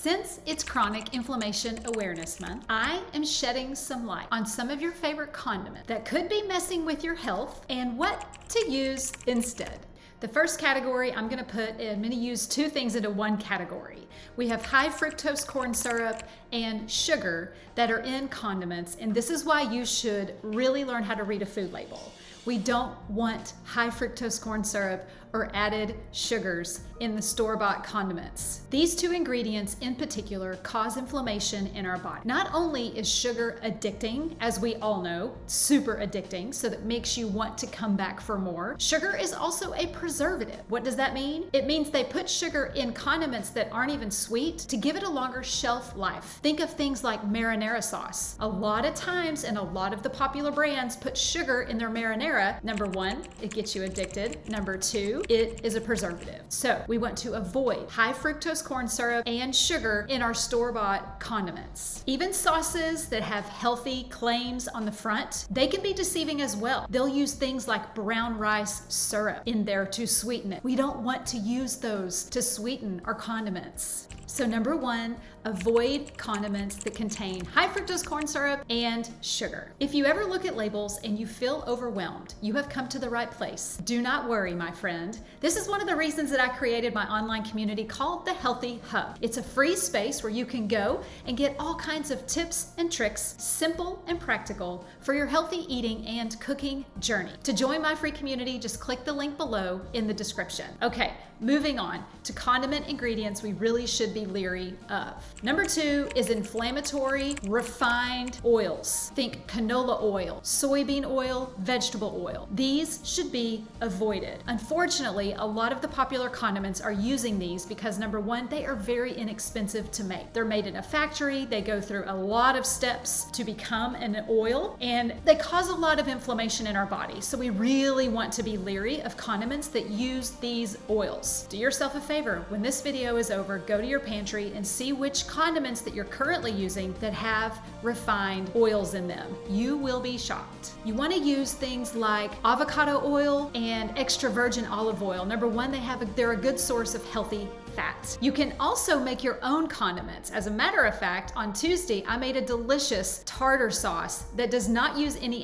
Since it's Chronic Inflammation Awareness Month, I am shedding some light on some of your favorite condiments that could be messing with your health and what to use instead. The first category I'm going to use two things into one category. We have high fructose corn syrup and sugar that are in condiments, and this is why you should really learn how to read a food label. We don't want high fructose corn syrup or added sugars in the store-bought condiments. These two ingredients in particular cause inflammation in our body. Not only is sugar addicting, as we all know, super addicting, so that makes you want to come back for more, sugar is also a preservative. What does that mean? It means they put sugar in condiments that aren't even sweet to give it a longer shelf life. Think of things like marinara sauce. A lot of times, and a lot of the popular brands put sugar in their marinara. Number one, it gets you addicted. Number two, it is a preservative. So we want to avoid high fructose corn syrup and sugar in our store-bought condiments. Even sauces that have healthy claims on the front, they can be deceiving as well. They'll use things like brown rice syrup in there to sweeten it. We don't want to use those to sweeten our condiments. So number one, avoid condiments that contain high fructose corn syrup and sugar. If you ever look at labels and you feel overwhelmed, you have come to the right place. Do not worry, my friend. This is one of the reasons that I created my online community called the Healthy Hub. It's a free space where you can go and get all kinds of tips and tricks, simple and practical, for your healthy eating and cooking journey. To join my free community, just click the link below in the description. Okay, moving on to condiment ingredients we really should be leery of. Number two is inflammatory refined oils. Think canola oil, soybean oil, vegetable oil. These should be avoided. Unfortunately, a lot of the popular condiments are using these because number one, they are very inexpensive to make. They're made in a factory, they go through a lot of steps to become an oil, and they cause a lot of inflammation in our body. So we really want to be leery of condiments that use these oils. Do yourself a favor, when this video is over, go to your pantry and see which condiments that you're currently using that have refined oils in them. You will be shocked. You want to use things like avocado oil and extra virgin olive oil. Number one, they're a good source of healthy fat. You can also make your own condiments. As a matter of fact, on Tuesday, I made a delicious tartar sauce that does not use any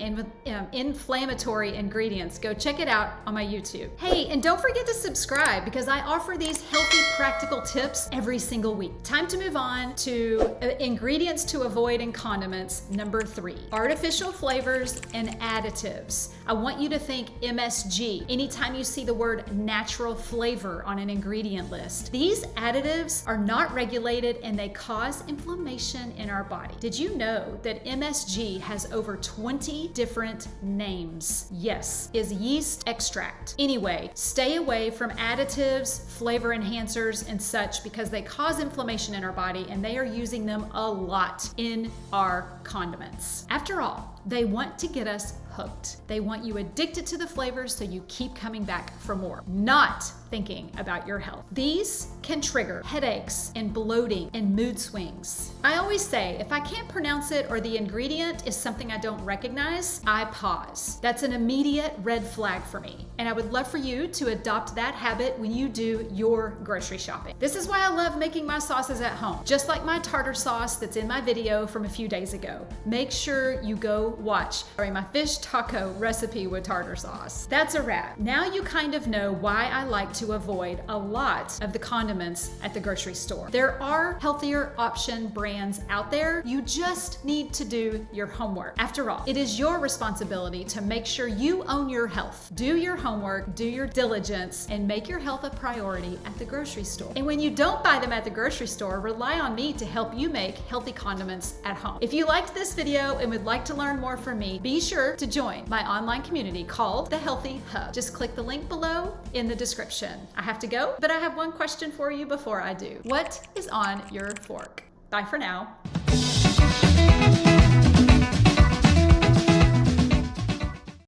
inflammatory ingredients. Go check it out on my YouTube. Hey, and don't forget to subscribe because I offer these healthy, practical tips every single week. Time to move on to ingredients to avoid in condiments. Number three, artificial flavors and additives. I want you to think MSG anytime you see the word natural flavor on an ingredient list. These additives are not regulated and they cause inflammation in our body. Did you know that MSG has over 20 different names? Yes, is yeast extract. Anyway, stay away from additives, flavor enhancers, and such because they cause inflammation in our body and they are using them a lot in our condiments. After all, they want to get us hooked. They want you addicted to the flavors so you keep coming back for more, not thinking about your health. These can trigger headaches and bloating and mood swings. I always say, if I can't pronounce it or the ingredient is something I don't recognize, I pause. That's an immediate red flag for me. And I would love for you to adopt that habit when you do your grocery shopping. This is why I love making my sauces at home. Just like my tartar sauce that's in my video from a few days ago. Make sure you go watch my fish taco recipe with tartar sauce. That's a wrap. Now you kind of know why I like to avoid a lot of the condiments at the grocery store. There are healthier option brands out there. You just need to do your homework. After all, it is your responsibility to make sure you own your health. Do your homework, do your diligence, and make your health a priority at the grocery store. And when you don't buy them at the grocery store, rely on me to help you make healthy condiments at home. If you liked this video and would like to learn more from me, be sure to join my online community called the Healthy Hub. Just click the link below in the description. I have to go, but I have one question for you before I do. What is on your fork? Bye for now.